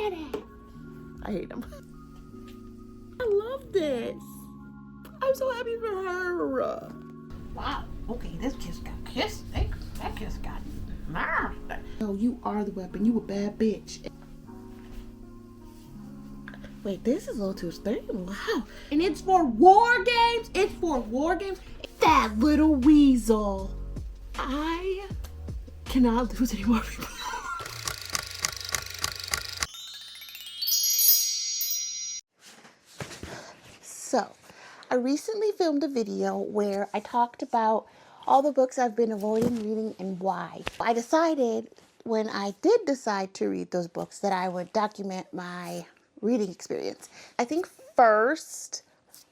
that at? I hate them. I love this. I'm so happy for her. Wow. Okay, this kiss got kissed. That kiss got nasty. No, you are the weapon. You a bad bitch. Wait, this is a little too extreme. Wow. And it's for war games. It's for war games. That little weasel. I cannot lose any more people. So, I recently filmed a video where I talked about all the books I've been avoiding reading and why. I decided when I did decide to read those books that I would document my reading experience. I think first,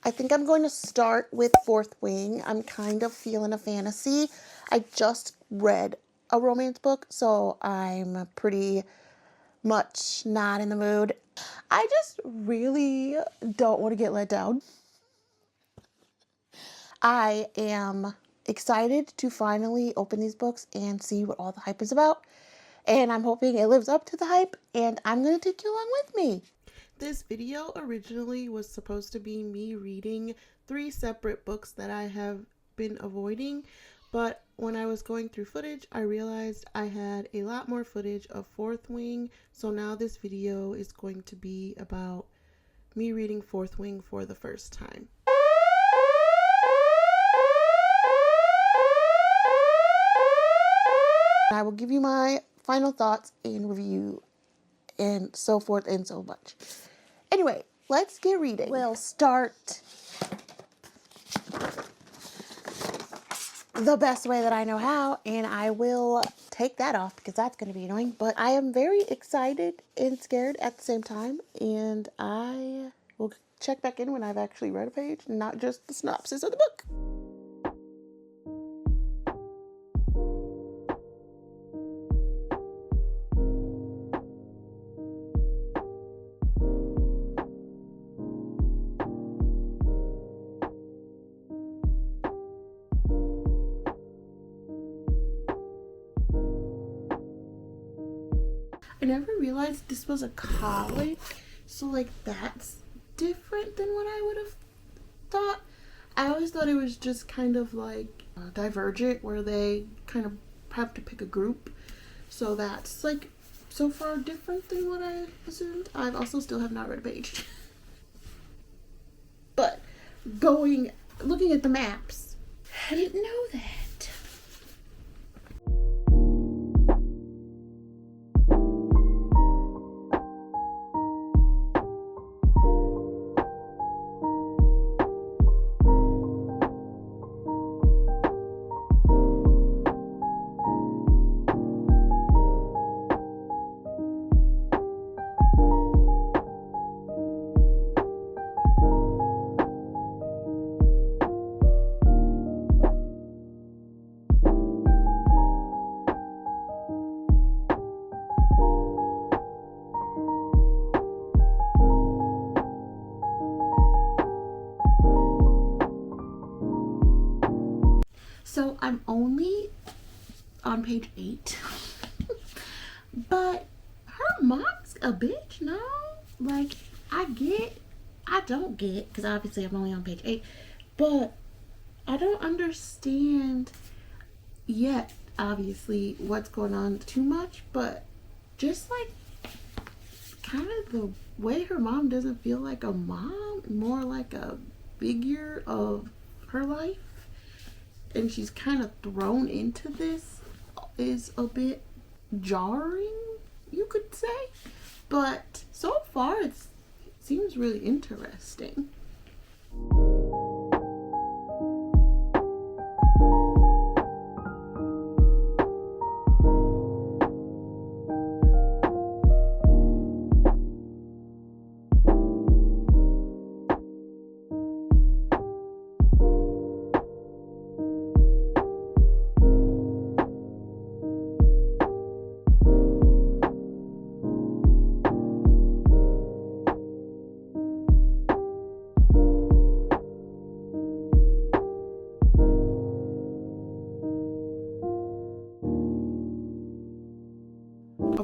I'm going to start with Fourth Wing. I'm kind of feeling a fantasy. I just read a romance book, so I'm pretty much not in the mood. I just really don't want to get let down. I am excited to finally open these books and see what all the hype is about. And I'm hoping it lives up to the hype, and I'm going to take you along with me. This video originally was supposed to be me reading 3 separate books that I have been avoiding, but when I was going through footage, I realized I had a lot more footage of Fourth Wing, so now this video is going to be about me reading Fourth Wing for the first time. I will give you my final thoughts and review and so forth and so much. Anyway, let's get reading. We'll start the best way that I know how, and I will take that off because that's going to be annoying. But I am very excited and scared at the same time, and I will check back in when I've actually read a page, not just the synopsis of the book. I never realized this was a comic, so like that's different than what I would have thought. I always thought it was just kind of like Divergent, where they kind of have to pick a group. So that's like so far different than what I assumed. I also still have not read a page. But looking at the maps, I didn't know that. So I'm only on page 8, but her mom's a bitch, no? Like, I don't get, because obviously I'm only on page 8, but I don't understand yet, obviously, what's going on too much, but just like, kind of the way her mom doesn't feel like a mom, more like a figure of her life. And she's kind of thrown into this is a bit jarring, you could say. But so far it seems really interesting.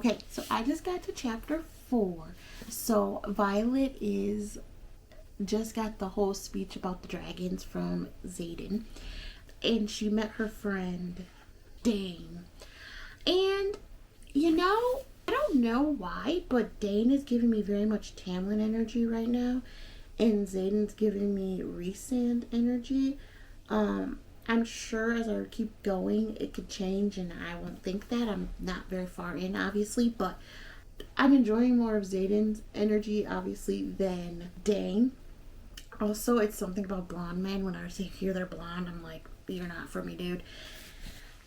Okay, so I just got to chapter 4. So Violet is just got the whole speech about the dragons from Xaden, and she met her friend Dane. And I don't know why, but Dane is giving me very much Tamlin energy right now, and Xaden's giving me Rhysand energy. I'm sure as I keep going, it could change, and I won't think that. I'm not very far in, obviously, but I'm enjoying more of Xaden's energy, obviously, than Dane. Also, it's something about blonde men. When I hear they're blonde, I'm like, you're not for me, dude.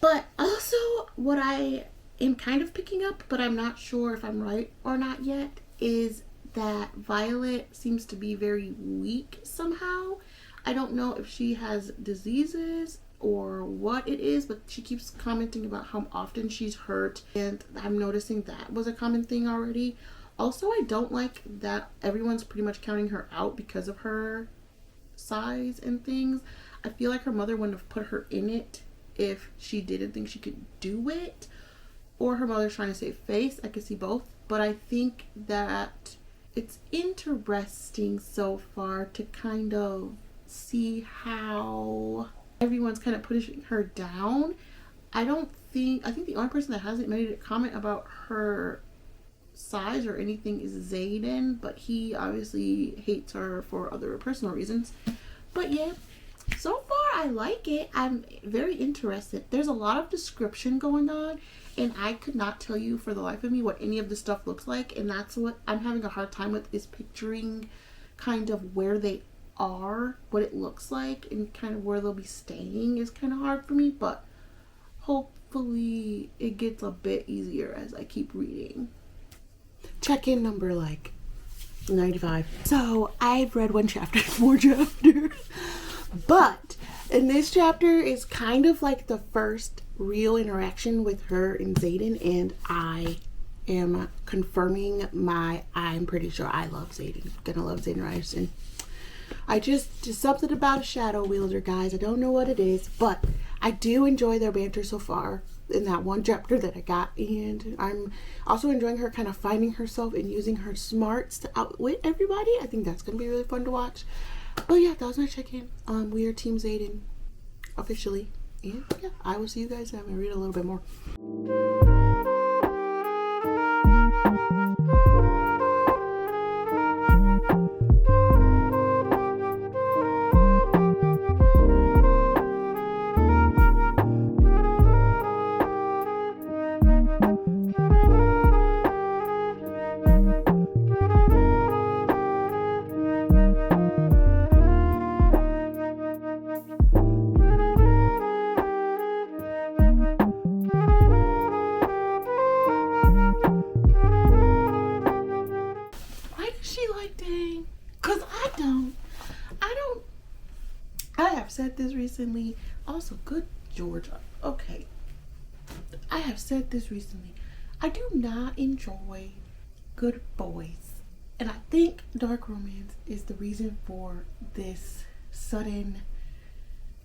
But also, what I am kind of picking up, but I'm not sure if I'm right or not yet, is that Violet seems to be very weak somehow. I don't know if she has diseases or what it is, but she keeps commenting about how often she's hurt, and I'm noticing that was a common thing already. Also, I don't like that everyone's pretty much counting her out because of her size and things. I feel like her mother wouldn't have put her in it if she didn't think she could do it, or her mother's trying to save face. I could see both, but I think that it's interesting so far to kind of see how everyone's kind of pushing her down. I think the only person that hasn't made a comment about her size or anything is Xaden, but he obviously hates her for other personal reasons. But yeah, so far I like it. I'm very interested. There's a lot of description going on, and I could not tell you for the life of me what any of this stuff looks like, and that's what I'm having a hard time with, is picturing kind of where they are, what it looks like, and kind of where they'll be staying is kind of hard for me, but hopefully it gets a bit easier as I keep reading. Check-in number 95. So I've read one chapter, 4 chapters, but in this chapter is kind of like the first real interaction with her and Xaden, and I am confirming I'm pretty sure I love Xaden. Gonna love Xaden Ryerson. Just something about a shadow wielder, guys. I don't know what it is, but I do enjoy their banter so far in that one chapter that I got, and I'm also enjoying her kind of finding herself and using her smarts to outwit everybody. I think that's gonna be really fun to watch. But yeah, that was my check-in. We are Team Xaden officially, and yeah, I will see you guys when I read a little bit more. Said this recently. Also, good Georgia. Okay. I have said this recently. I do not enjoy good boys. And I think dark romance is the reason for this sudden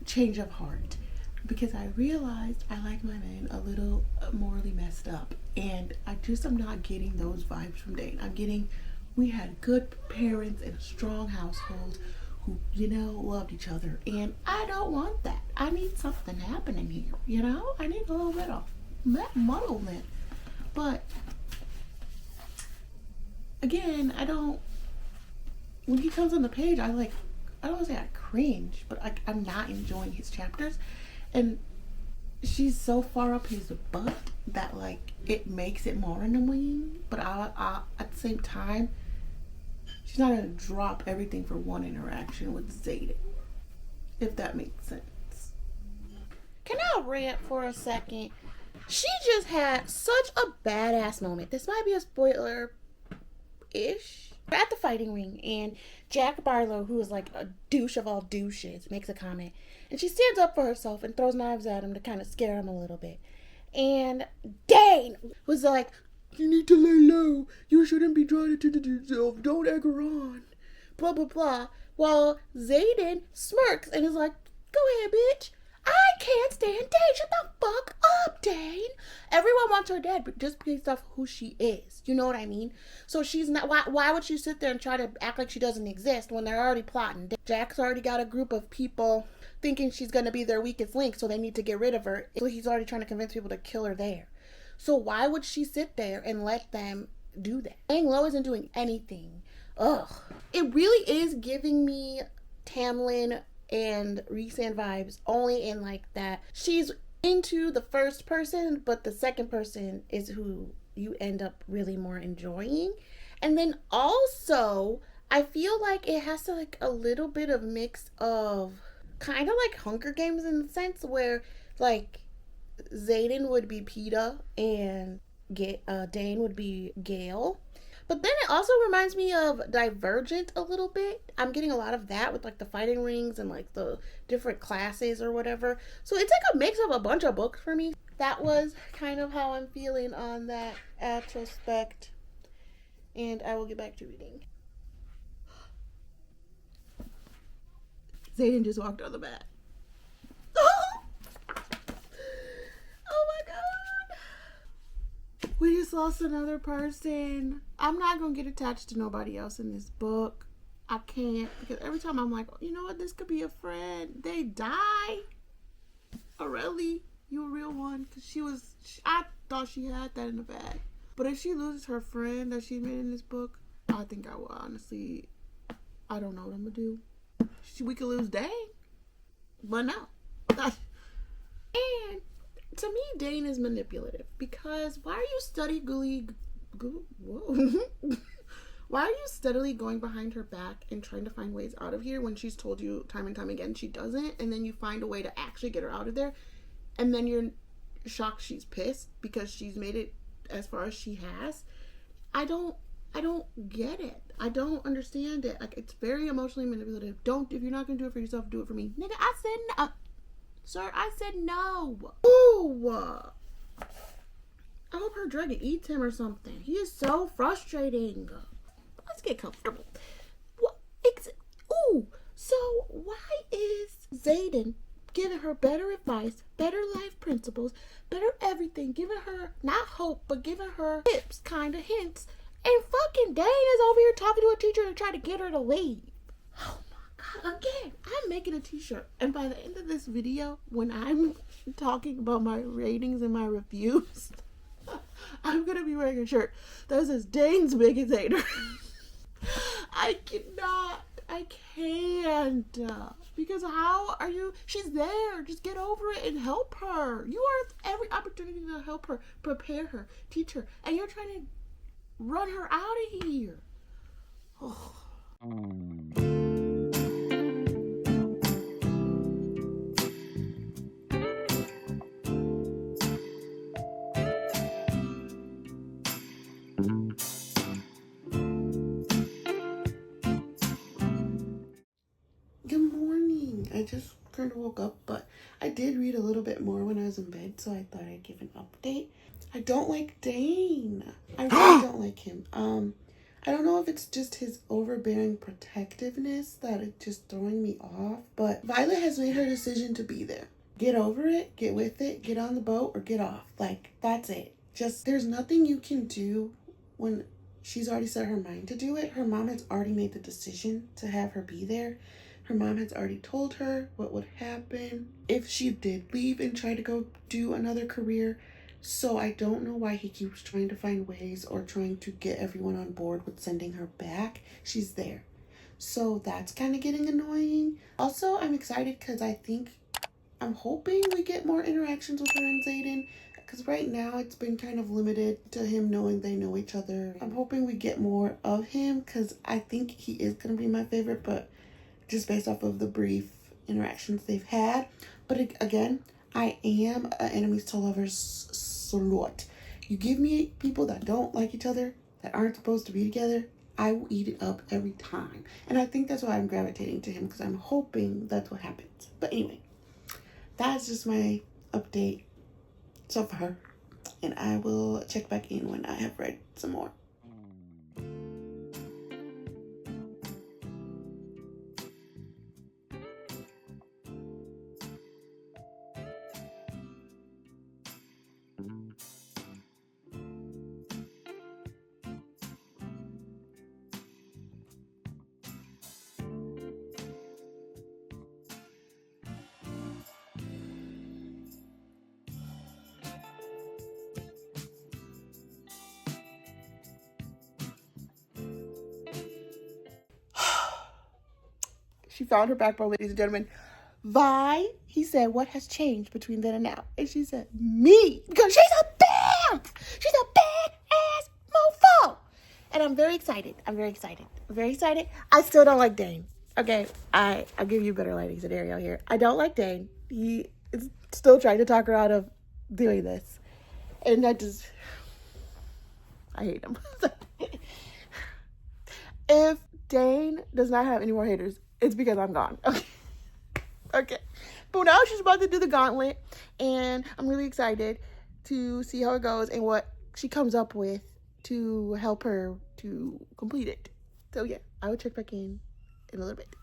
change of heart. Because I realized I like my men a little morally messed up. And I'm not getting those vibes from Dane. I'm getting, we had good parents in a strong household who, loved each other, and I don't want that. I need something happening here, I need a little bit of muddlement. But again, when he comes on the page, I don't want to say I cringe, but I'm not enjoying his chapters, and she's so far up his butt that it makes it more annoying. But I at the same time, she's not going to drop everything for one interaction with Xaden, if that makes sense. Can I rant for a second? She just had such a badass moment. This might be a spoiler-ish. We're at the fighting ring, and Jack Barlow, who is like a douche of all douches, makes a comment. And she stands up for herself and throws knives at him to kind of scare him a little bit. And Dane was like, "You need to lay low. You shouldn't be drawing attention to yourself. Don't egg her on." Blah, blah, blah. While Xaden smirks and is like, "Go ahead, bitch. I can't stand Dane. Shut the fuck up, Dane. Everyone wants her dead, but just based off who she is. You know what I mean? So she's not. Why would she sit there and try to act like she doesn't exist when they're already plotting? Jack's already got a group of people thinking she's gonna be their weakest link, so they need to get rid of her. So he's already trying to convince people to kill her there. So why would she sit there and let them do that? Staying low isn't doing anything. Ugh. It really is giving me Tamlin and Rhysand vibes, only in like that she's into the first person, but the second person is who you end up really more enjoying. And then also, I feel like it has to like a little bit of mix of kind of like Hunger Games in the sense where like Xaden would be Peeta and Dane would be Gale. But then it also reminds me of Divergent a little bit. I'm getting a lot of that with like the fighting rings and like the different classes or whatever. So it's like a mix of a bunch of books for me. That was kind of how I'm feeling on that retrospect. And I will get back to reading. Xaden just walked on the mat. Oh my god. We just lost another person. I'm not going to get attached to nobody else in this book. I can't. Because every time I'm like, you know what? This could be a friend. They die. Aurelie, you a real one. Because I thought she had that in the bag. But if she loses her friend that she made in this book, I think I will honestly, I don't know what I'm going to do. We could lose Dane. But no. And to me, Dane is manipulative because why are you why are you steadily going behind her back and trying to find ways out of here when she's told you time and time again she doesn't, and then you find a way to actually get her out of there, and then you're shocked she's pissed because she's made it as far as she has. I don't get it. I don't understand it. Like, it's very emotionally manipulative. If you're not gonna do it for yourself, do it for me. Nigga, I said no. Sir, I said no. Ooh. I hope her dragon eats him or something. He is so frustrating. Let's get comfortable. So why is Xaden giving her better advice, better life principles, better everything, giving her, not hope, but giving her tips, kind of hints, and fucking Dane is over here talking to a teacher to try to get her to leave. Oh my god, again, I'm making a t-shirt, and by the end of this video, when I'm talking about my ratings and my reviews, I'm gonna be wearing a shirt that says Dane's biggest hater. I can't. Because how are you? She's there. Just get over it and help her. You are every opportunity to help her, prepare her, teach her, and you're trying to run her out of here. Oh. Good morning. I just kind of woke up, but I did read a little bit more when I was in bed, so I thought I'd give an update. I don't like Dane. I really don't like him. I don't know if it's just his overbearing protectiveness that it's just throwing me off, but Violet has made her decision to be there. Get over it, get with it, get on the boat, or get off. Like, that's it. Just, there's nothing you can do when she's already set her mind to do it. Her mom has already made the decision to have her be there. Her mom has already told her what would happen if she did leave and try to go do another career. So I don't know why he keeps trying to find ways or trying to get everyone on board with sending her back. She's there. So that's kind of getting annoying. Also, I'm excited because I'm hoping we get more interactions with her and Xaden. Because right now it's been kind of limited to him knowing they know each other. I'm hoping we get more of him because I think he is going to be my favorite, but just based off of the brief interactions they've had. But again, I am an enemies to lovers slut. You give me people that don't like each other, that aren't supposed to be together, I will eat it up every time. And I think that's why I'm gravitating to him, because I'm hoping that's what happens. But anyway, that's just my update so far. And I will check back in when I have read some more. She found her backbone, ladies and gentlemen. Vi, he said, what has changed between then and now? And she said, me. Because she's a bam! She's a bad-ass mofo. And I'm very excited. I'm very excited. I'm very excited. I still don't like Dane. Okay, I'll give you a better lighting scenario here. I don't like Dane. He is still trying to talk her out of doing this. And I hate him. If Dane does not have any more haters, it's because I'm gone. Okay. Okay. But now she's about to do the gauntlet, and I'm really excited to see how it goes and what she comes up with to help her to complete it. So yeah, I will check back in a little bit.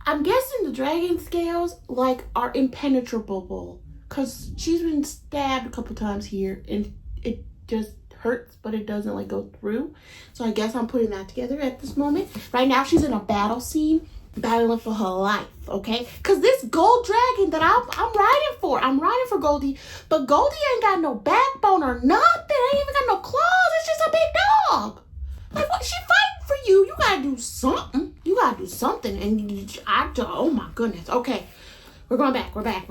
I'm guessing the dragon scales like are impenetrable because she's been stabbed a couple times here and it just hurts, but it doesn't like go through. So I guess I'm putting that together at this moment. Right now she's in a battle scene, battling for her life, okay? Because this gold dragon that I'm riding for Goldie, but Goldie ain't got no backbone or nothing. Ain't even got no claws. It's just a big dog. Like, what? She fighting for you. You gotta do something. You gotta do something. And oh my goodness. Okay. We're going back. We're back.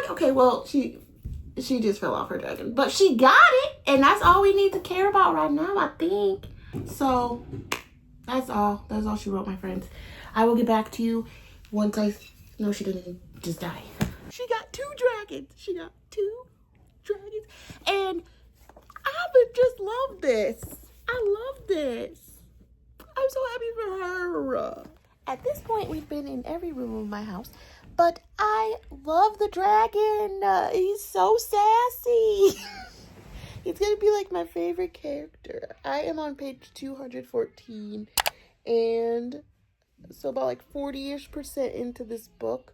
Okay, well, she just fell off her dragon, but she got it, and that's all we need to care about right now, I think. So that's all she wrote, my friends. I will get back to you once I know she didn't just die. She got 2 dragons. And I would just love this. I love this. I'm so happy for her. At this point, we've been in every room of my house, but I love the dragon. He's so sassy. He's going to be like my favorite character. I am on page 214, and so about like 40-ish% into this book.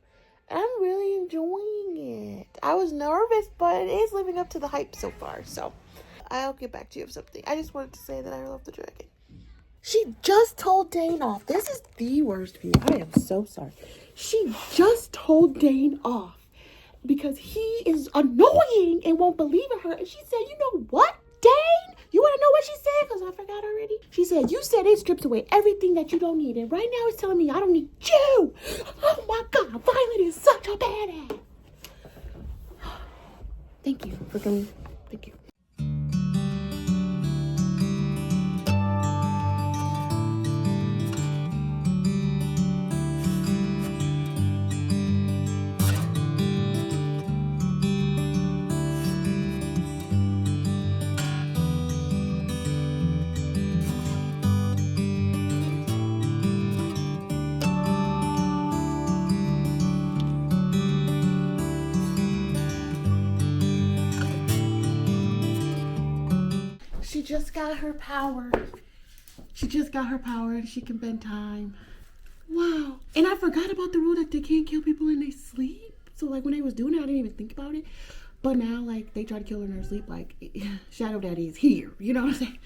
I'm really enjoying it. I was nervous, but it is living up to the hype so far. So I'll get back to you of something. I just wanted to say that I love the dragon. She just told Dane off. This is the worst view. I am so sorry. She just told Dane off because he is annoying and won't believe in her. And she said, you know what, Dane? You want to know what she said? Because I forgot already. She said, you said it strips away everything that you don't need. And right now it's telling me I don't need you. Oh my God. Violet is such a badass. Thank you for coming. Thank you. She just got her power. And she can bend time. Wow. And I forgot about the rule that they can't kill people in their sleep. So like when they was doing it, I didn't even think about it. But now like they try to kill her in her sleep, like Shadow Daddy is here. You know what I'm saying?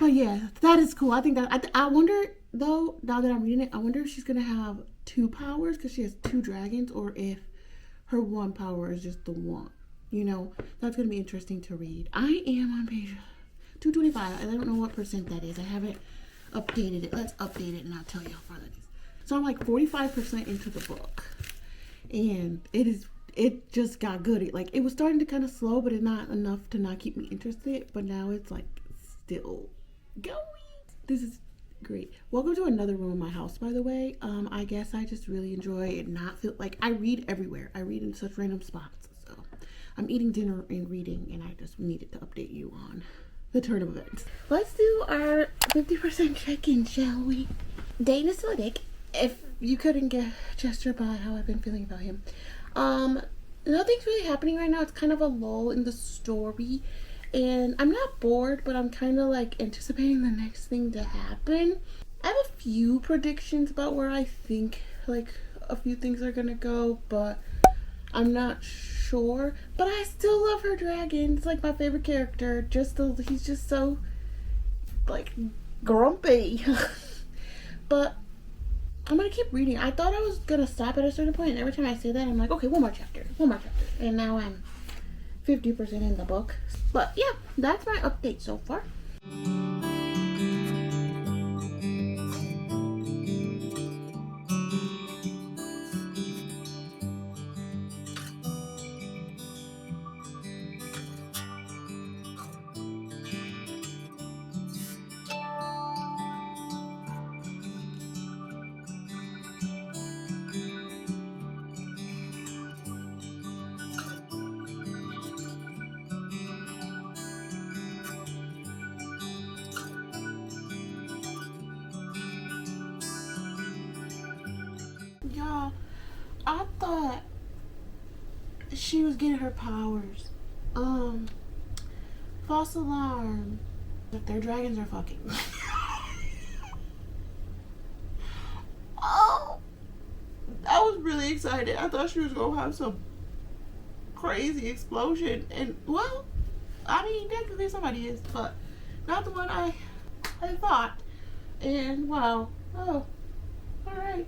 But yeah, that is cool. I think that I wonder though, now that I'm reading it, I wonder if she's gonna have 2 powers because she has 2 dragons, or if her 1 power is just the one. You know, that's gonna be interesting to read. I am on page 225. I don't know what % that is. I have it updated it. Let's update it and I'll tell you how far that is. So I'm like 45% into the book, and it just got good. It was starting to kind of slow, but it's not enough to not keep me interested. But now it's like still going. This is great. Welcome to another room in my house, by the way. I guess I just really enjoy it, not feel like I read everywhere. I read in such random spots. So I'm eating dinner and reading, and I just needed to update you on the turn of events. Let's do our 50% check-in, shall we? Dane is still a dick. If you couldn't gesture by how I've been feeling about him. Nothing's really happening right now. It's kind of a lull in the story. And I'm not bored, but I'm kind of like anticipating the next thing to happen. I have a few predictions about where I think like a few things are gonna go, but I'm not sure. But I still love her dragon. It's like my favorite character. He's just so like grumpy. But I'm gonna keep reading. I thought I was gonna stop at a certain point, and every time I say that, I'm like, okay, one more chapter. And now I'm 50% in the book. But yeah, that's my update so far. Y'all, I thought she was getting her powers. False alarm. That their dragons are fucking. Oh, I was really excited. I thought she was gonna have some crazy explosion, and well, I mean, technically somebody is, but not the one I thought. And wow, oh, all right.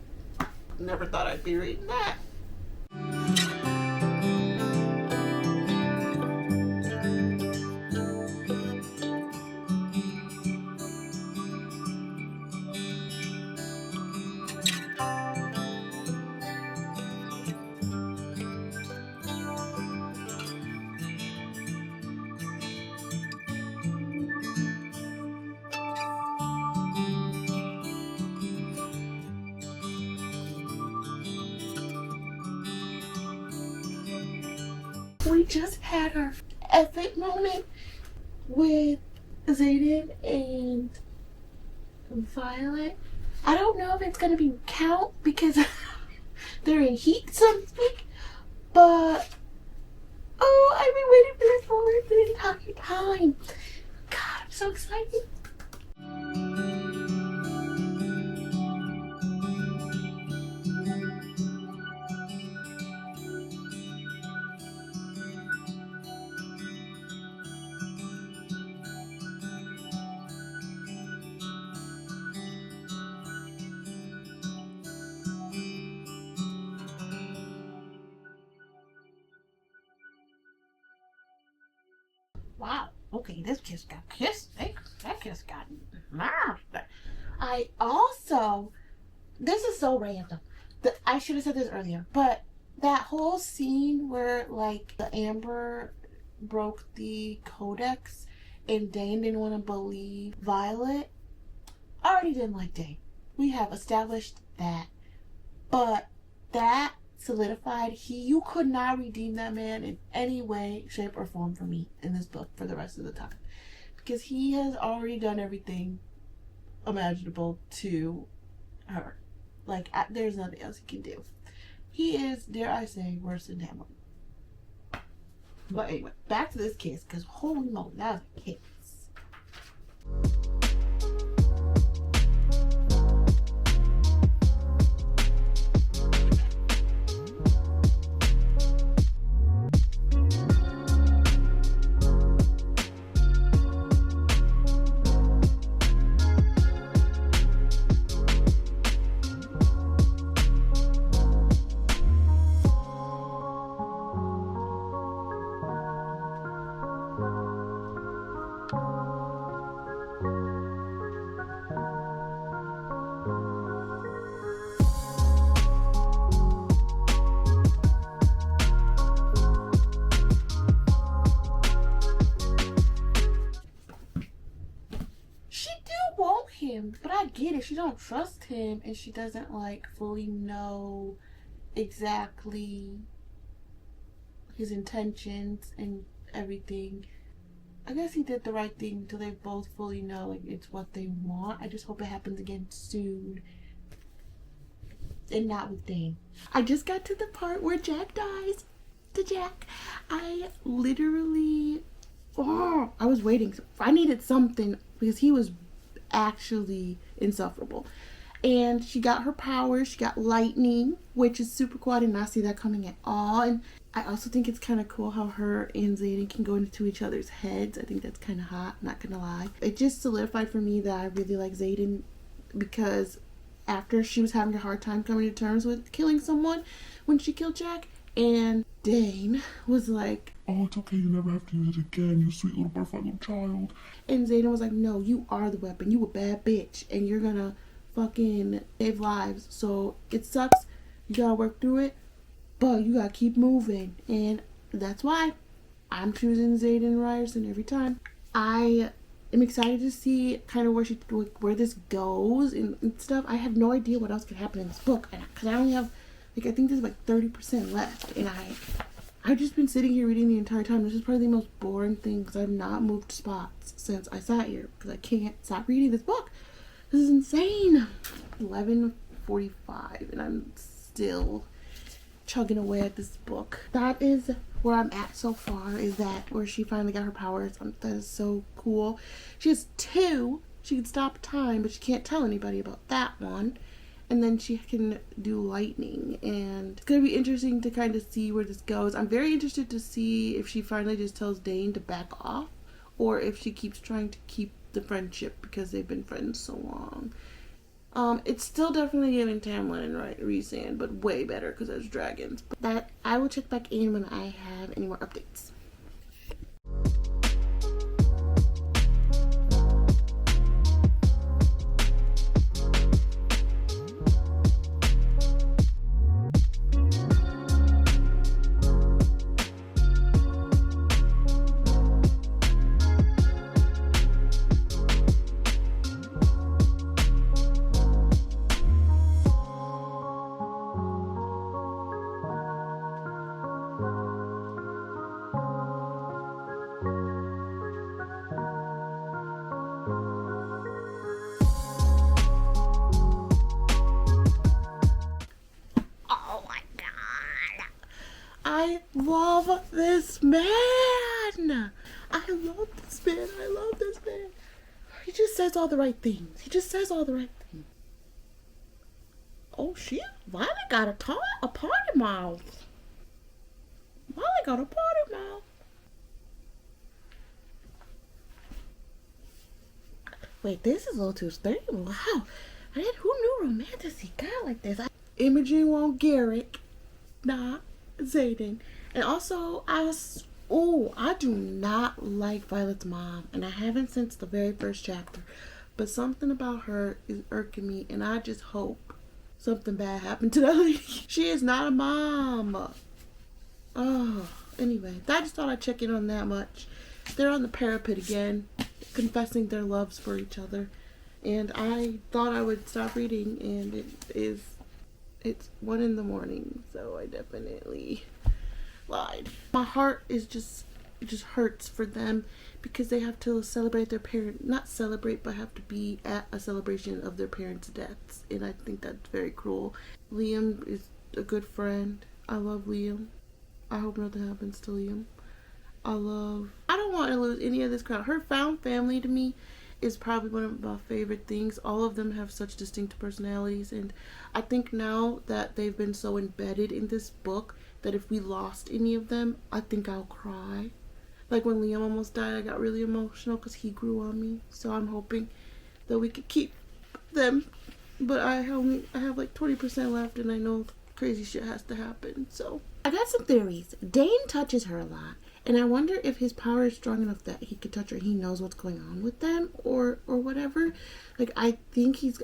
Never thought I'd be reading that. We just had our epic moment with Zayden and Violet. I don't know if it's gonna be count because they're in heat, so to speak. But oh, I've been waiting for this moment for the entire time. God, I'm so excited. Wow. Okay, this kiss got kissed. That kiss got nasty. I also, this is so random. I should have said this earlier, but that whole scene where like the Amber broke the codex and Dane didn't want to believe Violet, I already didn't like Dane. We have established that. But that solidified you could not redeem that man in any way, shape, or form for me in this book for the rest of the time. Because he has already done everything imaginable to her. Like, there's nothing else he can do. He is, dare I say, worse than Hamlet. But anyway, back to this kiss, because holy moly, that was a kiss. him, but I get it. She don't trust him, and she doesn't like fully know exactly his intentions and everything. I guess he did the right thing until they both fully know like it's what they want. I just hope it happens again soon. And not with Dane. I just got to the part where Jack dies. To Jack. I literally I was waiting. I needed something because he was actually insufferable. And she got her powers. She got lightning, which is super cool. I did not see that coming at all. And I also think it's kind of cool how her and Zayden can go into each other's heads. I think that's kind of hot, not gonna lie. It just solidified for me that I really like Zayden, because after she was having a hard time coming to terms with killing someone when she killed Jack, and Dane was like, oh, it's okay, you never have to use it again, you sweet little butterfly little child. And Zayden was like, no, you are the weapon, you a bad bitch, and you're gonna fucking save lives. So it sucks, you gotta work through it, but you gotta keep moving. And that's why I'm choosing Zayden Ryerson every time. I am excited to see kind of where this goes and stuff. I have no idea what else could happen in this book, because I only have like, I think there's like 30% left, and I've just been sitting here reading the entire time. This is probably the most boring thing because I've not moved spots since I sat here because I can't stop reading this book. This is insane. 11:45 and I'm still chugging away at this book. That is where I'm at so far, is that where she finally got her powers. That is so cool. She has 2. She can stop time, but she can't tell anybody about that one. And then she can do lightning, and it's going to be interesting to kind of see where this goes. I'm very interested to see if she finally just tells Dane to back off, or if she keeps trying to keep the friendship because they've been friends so long. It's still definitely giving Tamlin and Rhysand, but way better because there's dragons. But that I will check back in when I have any more updates. I love this man. I love this man. I love this man. He just says all the right things. He just says all the right things. Oh shit! Violet got a potty mouth. Violet got a potty mouth. Wait, this is a little too sturdy. Wow, man, who knew romantic got like this? Imogen won't Garrick. Nah. Zayden. And also, I do not like Violet's mom, and I haven't since the very first chapter, but something about her is irking me, and I just hope something bad happened to that lady. She is not a mom. Oh, anyway, I just thought I'd check in on that much. They're on the parapet again, confessing their loves for each other, and I thought I would stop reading, and it's 1 a.m, so I definitely lied. My heart is it just hurts for them because they have to celebrate their not celebrate, but have to be at a celebration of their parents' deaths, and I think that's very cruel. Liam is a good friend. I love Liam. I hope nothing happens to Liam. I don't want to lose any of this crowd. Her found family to me is probably one of my favorite things. All of them have such distinct personalities, and I think now that they've been so embedded in this book that if we lost any of them, I think I'll cry. Like when Liam almost died, I got really emotional because he grew on me. So I'm hoping that we could keep them, but I have like 20% left, and I know crazy shit has to happen. So I got some theories. Dane touches her a lot, and I wonder if his power is strong enough that he could touch her. He knows what's going on with them or whatever. Like, I think he's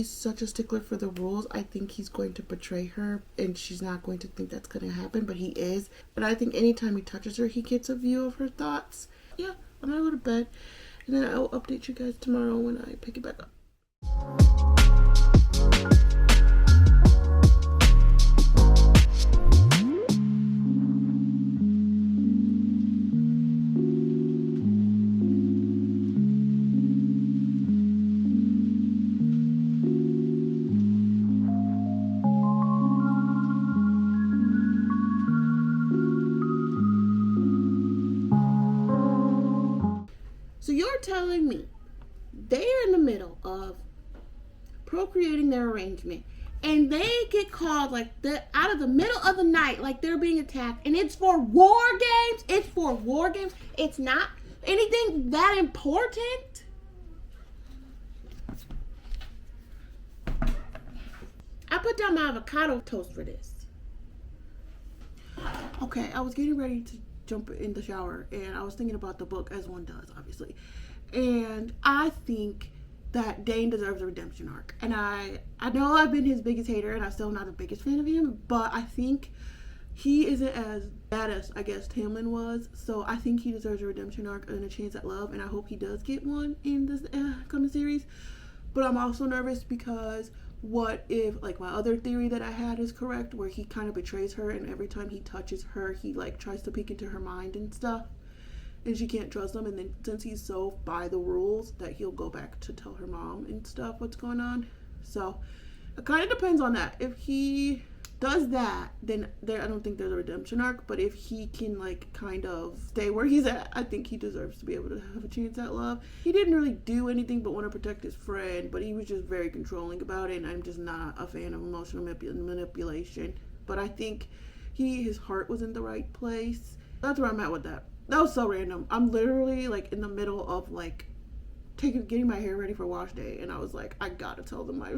such a stickler for the rules. I think he's going to betray her, and she's not going to think that's going to happen, but he is. And I think anytime he touches her, he gets a view of her thoughts. Yeah, I'm going to go to bed, and then I'll update you guys tomorrow when I pick it back up. So you're telling me they're in the middle of procreating their arrangement and they get called like out of the middle of the night, like they're being attacked, and it's for war games? It's for war games. It's not anything that important. I put down my avocado toast for this. Okay, I was getting ready to jump in the shower and I was thinking about the book, as one does, obviously. And I think that Dane deserves a redemption arc. And I know I've been his biggest hater and I'm still not the biggest fan of him, but I think he isn't as bad as, I guess, Tamlin was. So I think he deserves a redemption arc and a chance at love, and I hope he does get one in this coming series. But I'm also nervous because what if, like, my other theory that I had is correct, where he kind of betrays her and every time he touches her, he, like, tries to peek into her mind and stuff, and she can't trust him, and then since he's so by the rules that he'll go back to tell her mom and stuff what's going on. So it kind of depends on that. If he does that, then I don't think there's a redemption arc, but if he can, like, kind of stay where he's at, I think he deserves to be able to have a chance at love. He didn't really do anything but want to protect his friend, but he was just very controlling about it, and I'm just not a fan of emotional manipulation. But I think his heart was in the right place. That's where I'm at with that. That was so random. I'm literally, like, in the middle of, like, getting my hair ready for wash day, and I was like, I gotta tell them my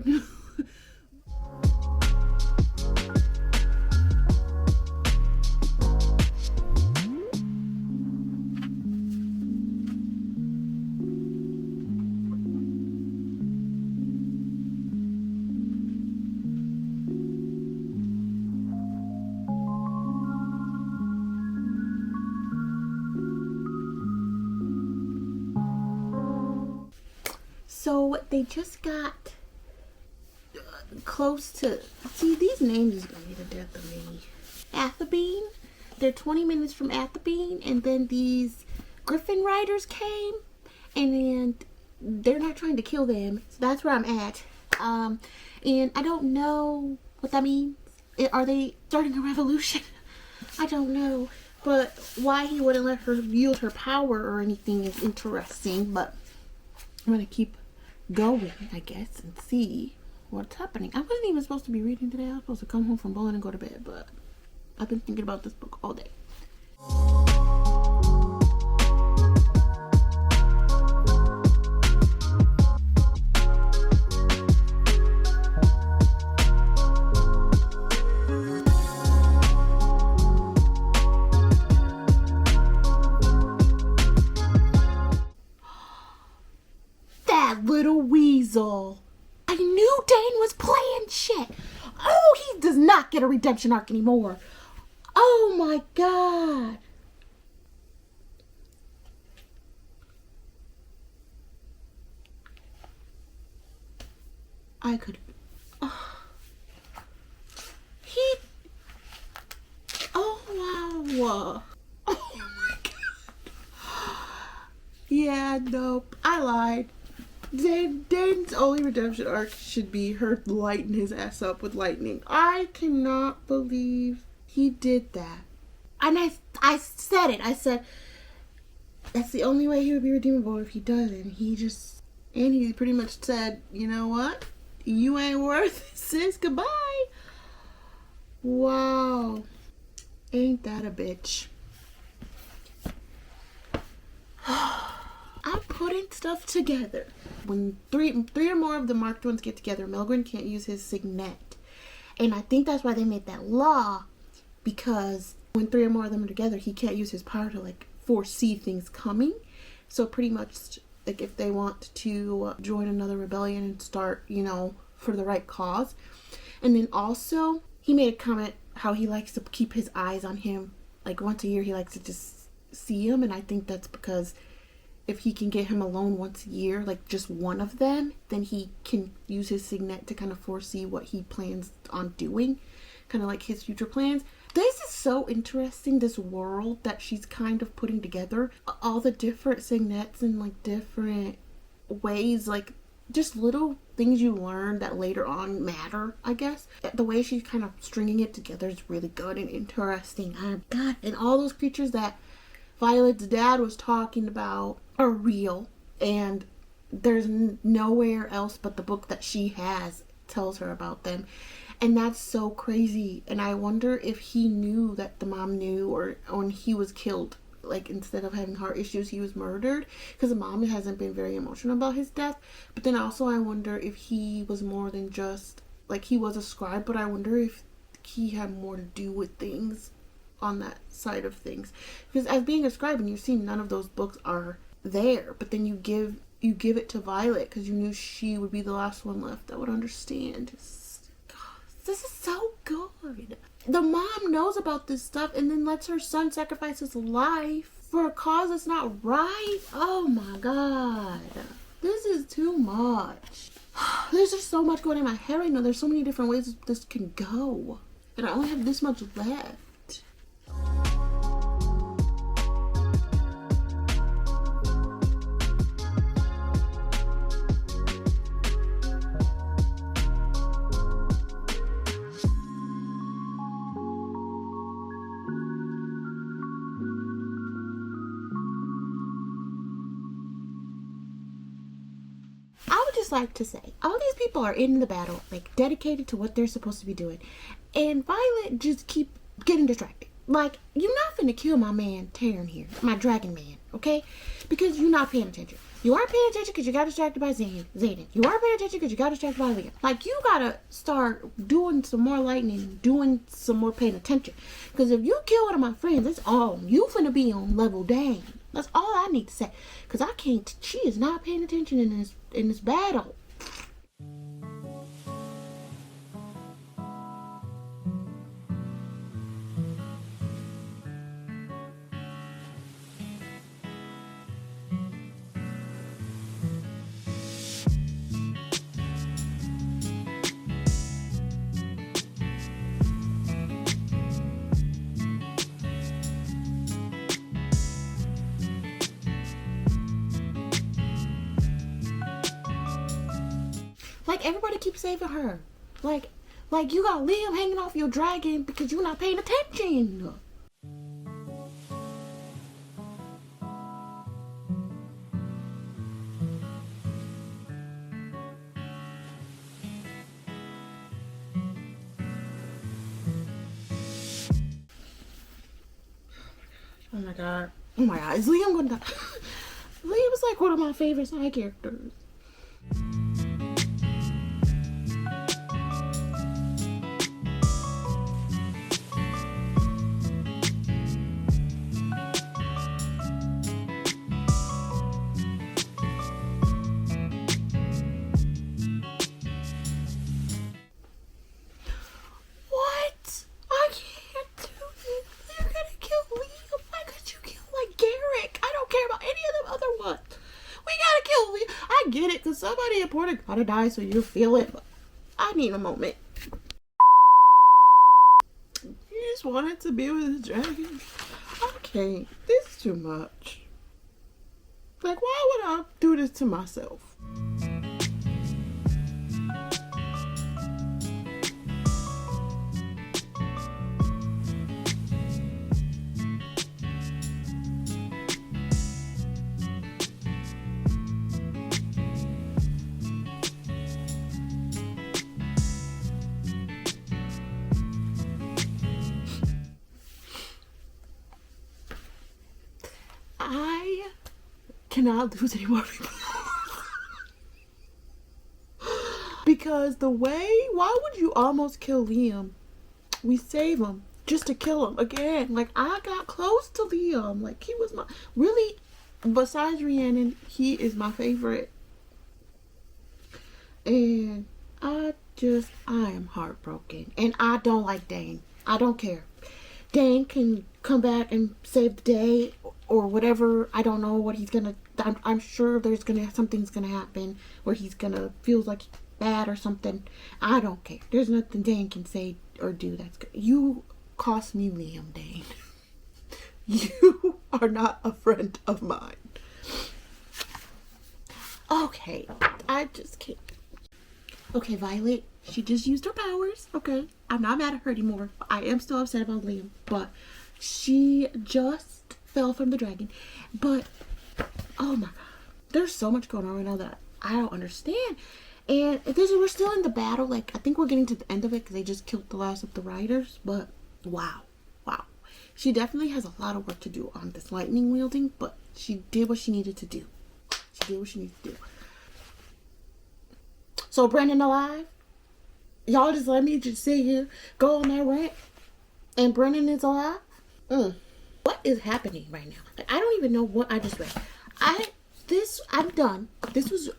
So they just got close to, see, these names is gonna be the death of me. Athabine. They're 20 minutes from Athabine, and then these Griffin riders came, and they're not trying to kill them. So that's where I'm at. And I don't know what that means. Are they starting a revolution? I don't know. But why he wouldn't let her wield her power or anything is interesting. But I'm gonna keep going, I guess, and see what's happening. I wasn't even supposed to be reading today. I was supposed to come home from bowling and go to bed, but I've been thinking about this book all day. Little weasel. I knew Dane was playing shit. Oh, he does not get a redemption arc anymore. Oh my god. I could. Oh. Oh wow. Oh my god. Yeah, nope. I lied. Dane's only redemption arc should be her lighting his ass up with lightning. I cannot believe he did that. And I said it. I said that's the only way he would be redeemable if he doesn't. He pretty much said, you know what? You ain't worth it, sis. Goodbye. Wow. Ain't that a bitch? I'm putting stuff together. When three or more of the marked ones get together, Melgren can't use his signet. And I think that's why they made that law, because when 3 or more of them are together, he can't use his power to, like, foresee things coming. So pretty much, like, if they want to join another rebellion and start, you know, for the right cause. And then also, he made a comment how he likes to keep his eyes on him. Like, once a year, he likes to just see him. And I think that's because if he can get him alone once a year, like just one of them, then he can use his signet to kind of foresee what he plans on doing, kind of like his future plans. This is so interesting, this world that she's kind of putting together. All the different signets and like different ways, like just little things you learn that later on matter, I guess. The way she's kind of stringing it together is really good and interesting. God, and all those creatures that Violet's dad was talking about are real, and there's nowhere else but the book that she has tells her about them. And that's so crazy. And I wonder if he knew that the mom knew, or when he was killed, like instead of having heart issues, he was murdered, because the mom hasn't been very emotional about his death. But then also I wonder if he was more than just, like, he was a scribe, but I wonder if he had more to do with things on that side of things, because as being a scribe, and you're seeing none of those books are there, but then you give it to Violet because you knew she would be the last one left that would understand. This is so good. The mom knows about this stuff and then lets her son sacrifice his life for a cause that's not right. Oh my god. This is too much. There's just so much going in my head right now. There's so many different ways this can go. And I only have this much left. Like to say, all these people are in the battle, like dedicated to what they're supposed to be doing, and Violet just keep getting distracted. Like, you're not finna kill my man Taryn here, my dragon man, okay? Because you're not paying attention. You aren't paying attention because you got distracted by Zayden. You aren't paying attention because you got distracted by Liam. Like, you gotta start doing some more lightning, doing some more paying attention. Because if you kill one of my friends, it's all you finna be on level dang. That's all I need to say. Because I can't, she is not paying attention in this battle. Like, everybody keeps saving her. Like you got Liam hanging off your dragon because you're not paying attention. Oh my god. Oh my god. Is Liam gonna die? Liam is like one of my favorite side characters. Get it, because somebody important gotta die, so you feel it, but I need a moment. You just wanted to be with the dragon? Okay, this is too much. Like, why would I do this to myself? I cannot lose any more people. Because the way, why would you almost kill Liam? We save him just to kill him again. Like, I got close to Liam. Like, he was my, really, besides Rhiannon, he is my favorite. And I am heartbroken. And I don't like Dane. I don't care. Dane can come back and save the day or whatever. I don't know what he's gonna. I'm sure something's gonna happen where he's gonna feel like bad or something. I don't care. There's nothing Dane can say or do that's good. You cost me Liam, Dane. You are not a friend of mine. Okay, I just can't. Okay, Violet, she just used her powers. Okay, I'm not mad at her anymore. I am still upset about Liam, but she just fell from the dragon. But oh my god, there's so much going on right now that I don't understand. And we're still in the battle. Like, I think we're getting to the end of it because they just killed the last of the riders. But wow. She definitely has a lot of work to do on this lightning wielding, but she did what she needed to do. So Brennan alive? Y'all just let me just sit here, go on that rant, and Brennan is alive? What is happening right now? Like, I don't even know what I just read. I'm done. This was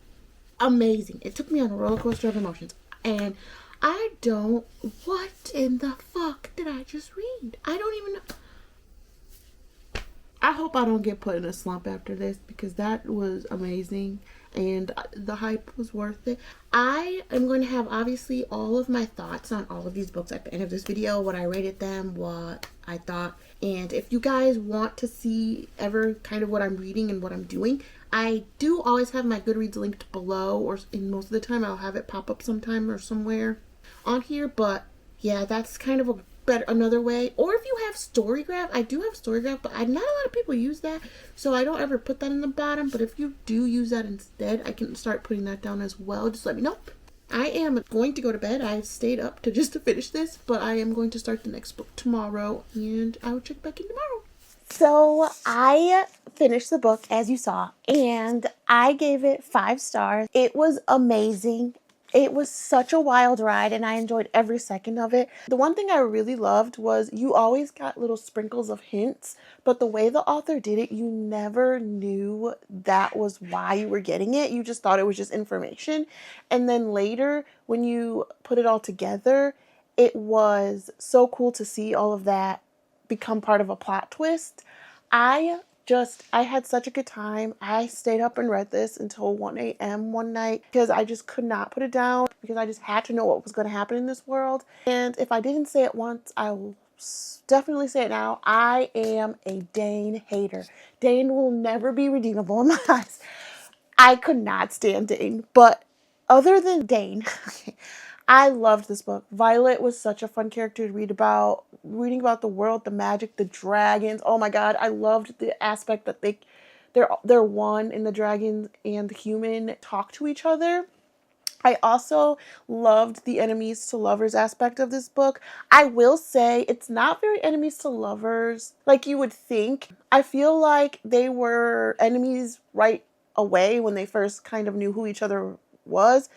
amazing. It took me on a roller coaster of emotions. And what in the fuck did I just read? I don't even know. I hope I don't get put in a slump after this, because that was amazing and the hype was worth it. I am going to have obviously all of my thoughts on all of these books at the end of this video, what I rated them, what I thought. And if you guys want to see ever kind of what I'm reading and what I'm doing, I do always have my Goodreads linked below, or in most of the time I'll have it pop up sometime or somewhere on here. But yeah, that's kind of another way. Or if you have Storygraph, I do have Storygraph, but not a lot of people use that, so I don't ever put that in the bottom. But if you do use that instead, I can start putting that down as well. Just let me know. I am going to go to bed. I stayed up to finish this, but I am going to start the next book tomorrow, and I will check back in tomorrow. So I finished the book, as you saw, and I gave it 5 stars. It was amazing. It was such a wild ride, and I enjoyed every second of it. The one thing I really loved was you always got little sprinkles of hints, but the way the author did it, you never knew that was why you were getting it. You just thought it was just information. And then later, when you put it all together, it was so cool to see all of that become part of a plot twist. I had such a good time. I stayed up and read this until 1 a.m. one night because I just could not put it down, because I just had to know what was going to happen in this world. And if I didn't say it once, I will definitely say it now. I am a Dane hater. Dane will never be redeemable in my eyes. I could not stand Dane. But other than Dane, I loved this book. Violet was such a fun character to read about. Reading about the world, the magic, the dragons. Oh my god, I loved the aspect that they're one, and the dragons and the human talk to each other. I also loved the enemies to lovers aspect of this book. I will say it's not very enemies to lovers like you would think. I feel like they were enemies right away when they first kind of knew who each other was,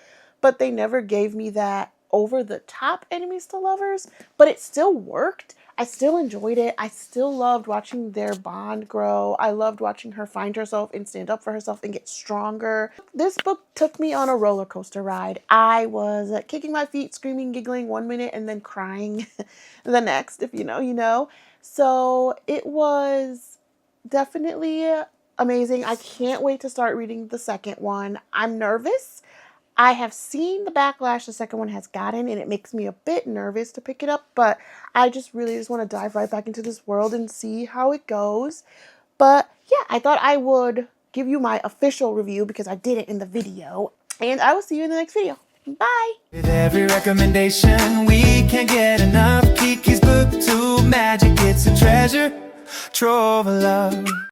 but they never gave me that over-the-top enemies to lovers, but it still worked. I still enjoyed it. I still loved watching their bond grow. I loved watching her find herself and stand up for herself and get stronger. This book took me on a roller coaster ride. I was kicking my feet, screaming, giggling 1 minute, and then crying the next. If you know, you know. So it was definitely amazing. I can't wait to start reading the second one. I'm nervous. I have seen the backlash the second one has gotten, and it makes me a bit nervous to pick it up, but I just want to dive right back into this world and see how it goes. But yeah, I thought I would give you my official review because I did it in the video, and I will see you in the next video. Bye! With every recommendation, we can't get enough. Kiki's BookTube magic, it's a treasure trove of love.